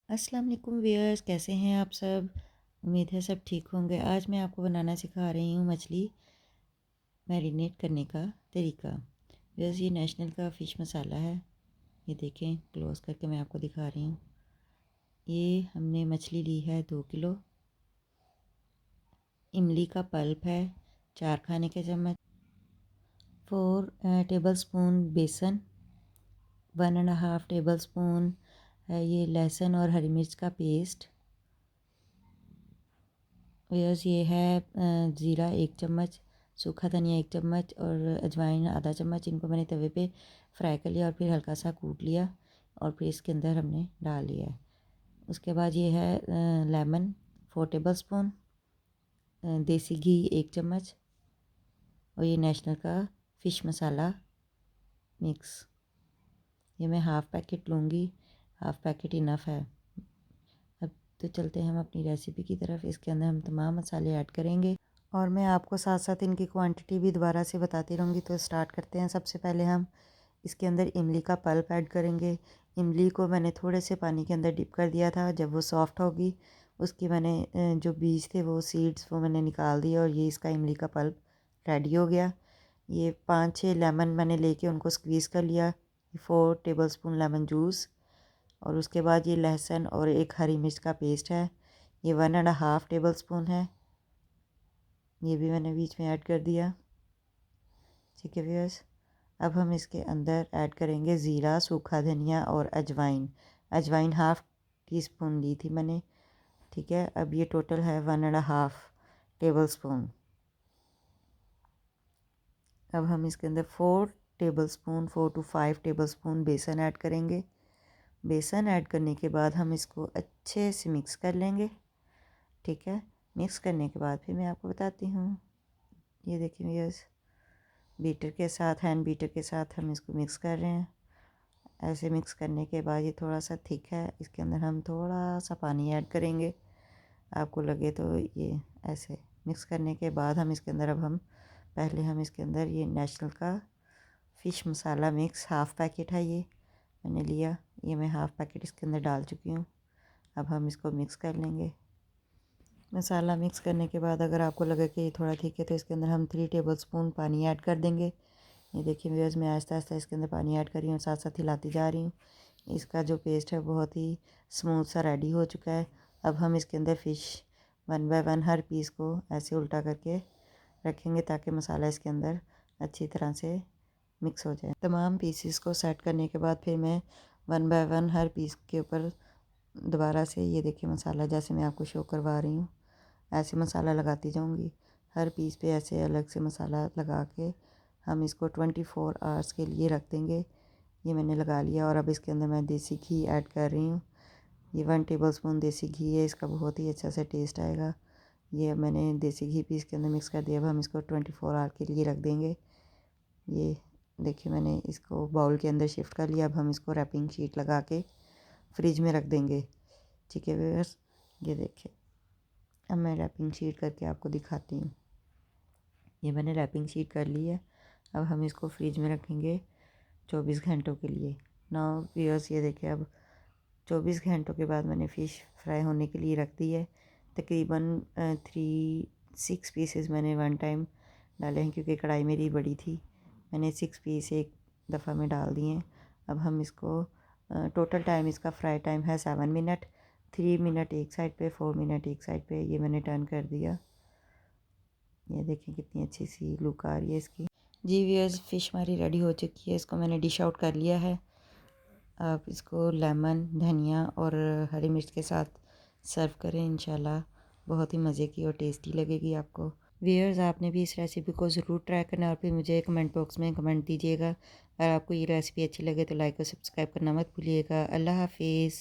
अस्सलाम वालेकुम व्यूअर्स, कैसे हैं आप सब। उम्मीद है सब ठीक होंगे। आज मैं आपको बनाना सिखा रही हूँ मछली मैरिनेट करने का तरीका। व्यूअर्स, ये नेशनल का फ़िश मसाला है। ये देखें, क्लोज़ करके मैं आपको दिखा रही हूँ। ये हमने मछली ली है 2 किलो। इमली का पल्प है 4 खाने के चम्मच। 4 टेबल स्पून बेसन। 1.5 टेबल स्पून है ये लहसुन और हरी मिर्च का पेस्ट। व्यूअर्स, ये है ज़ीरा 1 चम्मच, सूखा धनिया 1 चम्मच और अजवाइन आधा चम्मच। इनको मैंने तवे पे फ्राई कर लिया और फिर हल्का सा कूट लिया और फिर इसके अंदर हमने डाल लिया है। उसके बाद ये है लेमन 4 टेबल स्पून, देसी घी 1 चम्मच और ये नेशनल का फ़िश मसाला मिक्स। ये मैं हाफ़ पैकेट लूँगी, हाफ़ पैकेट इनफ है। अब तो चलते हैं हम अपनी रेसिपी की तरफ। इसके अंदर हम तमाम मसाले ऐड करेंगे और मैं आपको साथ साथ इनकी क्वांटिटी भी दोबारा से बताती रहूँगी। तो स्टार्ट करते हैं। सबसे पहले हम इसके अंदर इमली का पल्प ऐड करेंगे। इमली को मैंने थोड़े से पानी के अंदर डिप कर दिया था। जब वो सॉफ्ट होगी उसकी मैंने जो बीज थे वो सीड्स वो मैंने निकाल दिए और ये इसका इमली का पल्प रेडी हो गया। ये 5-6 लेमन मैंने लेके उनको स्क्वीज़ कर लिया। 4 टेबल स्पून लेमन जूस। और उसके बाद ये लहसुन और एक हरी मिर्च का पेस्ट है, ये 1.5 टेबल स्पून है। ये भी मैंने बीच में ऐड कर दिया। ठीक है व्यूअर्स, अब हम इसके अंदर ऐड करेंगे ज़ीरा, सूखा धनिया और अजवाइन। अजवाइन 1/2 टीस्पून ली थी मैंने। ठीक है, अब ये टोटल है 1.5 टेबल स्पून। अब हम इसके अंदर 4 table spoon 4 to 5 table spoon बेसन ऐड करेंगे। बेसन ऐड करने के बाद हम इसको अच्छे से मिक्स कर लेंगे। ठीक है, मिक्स करने के बाद फिर मैं आपको बताती हूँ। ये देखिए व्यूअर्स, बीटर के साथ, हैंड बीटर के साथ हम इसको मिक्स कर रहे हैं। ऐसे मिक्स करने के बाद ये थोड़ा सा थिक है, इसके अंदर हम थोड़ा सा पानी ऐड करेंगे। आपको लगे तो ये ऐसे मिक्स करने के बाद हम इसके अंदर पहले हम इसके अंदर ये नेशनल का फ़िश मसाला मिक्स 1/2 पैकेट है, ये मैंने लिया। ये मैं 1/2 पैकेट इसके अंदर डाल चुकी हूँ। अब हम इसको मिक्स कर लेंगे। मसाला मिक्स करने के बाद अगर आपको लगे कि ये थोड़ा ठीक है तो इसके अंदर हम 3 टेबल स्पून पानी ऐड कर देंगे। ये देखिए व्यूअर्स, मैं आहिस्ता आहिस्ता इसके अंदर पानी ऐड कर रही हूँ, साथ साथ हिलाती जा रही हूँ। इसका जो पेस्ट है बहुत ही स्मूथ सा रेडी हो चुका है। अब हम इसके अंदर फ़िश 1 बाय 1 हर पीस को ऐसे उल्टा करके रखेंगे ताकि मसाला इसके अंदर अच्छी तरह से मिक्स हो जाए। तमाम पीसेस को सेट करने के बाद फिर मैं 1 बाय 1 हर पीस के ऊपर दोबारा से, ये देखिए मसाला जैसे मैं आपको शो करवा रही हूँ ऐसे मसाला लगाती जाऊँगी। हर पीस पे ऐसे अलग से मसाला लगा के हम इसको 24 आवर्स के लिए रख देंगे। ये मैंने लगा लिया और अब इसके अंदर मैं देसी घी ऐड कर रही हूँ। ये 1 टेबल स्पून देसी घी है, इसका बहुत ही अच्छा सा टेस्ट आएगा। ये मैंने देसी घी भी इसके अंदर मिक्स कर दिया। अब हम इसको 24 आवर के लिए रख देंगे। ये देखिए मैंने इसको बाउल के अंदर शिफ्ट कर लिया। अब हम इसको रैपिंग शीट लगा के फ्रिज में रख देंगे। ठीक है व्यूअर्स, ये देखिए अब मैं रैपिंग शीट करके आपको दिखाती हूँ। ये मैंने रैपिंग शीट कर ली है। अब हम इसको फ्रिज में रखेंगे 24 घंटों के लिए। नाउ व्यूअर्स, ये देखिए अब 24 घंटों के बाद मैंने फ़िश फ्राई होने के लिए रख दी है। तकरीबन 6 पीसेस मैंने वन टाइम डाले हैं क्योंकि कढ़ाई मेरी बड़ी थी। मैंने 6 पीस एक दफ़ा में डाल दिए हैं। अब हम इसको टोटल टाइम इसका फ्राई टाइम है 7 मिनट। 3 मिनट एक साइड पे, 4 मिनट एक साइड पे। ये मैंने टर्न कर दिया। ये देखें कितनी अच्छी सी लुक आ रही है इसकी। जी व्यूअर्स, फ़िश हमारी रेडी हो चुकी है। इसको मैंने डिश आउट कर लिया है। आप इसको लेमन, धनिया और हरी मिर्च के साथ सर्व करें। इंशाल्लाह बहुत ही मज़े की और टेस्टी लगेगी आपको। व्यूअर्स, आपने भी इस रेसिपी को ज़रूर ट्राई करना और फिर मुझे कमेंट बॉक्स में कमेंट दीजिएगा। अगर आपको ये रेसिपी अच्छी लगे तो लाइक और सब्सक्राइब करना मत भूलिएगा। अल्लाह हाफिज़।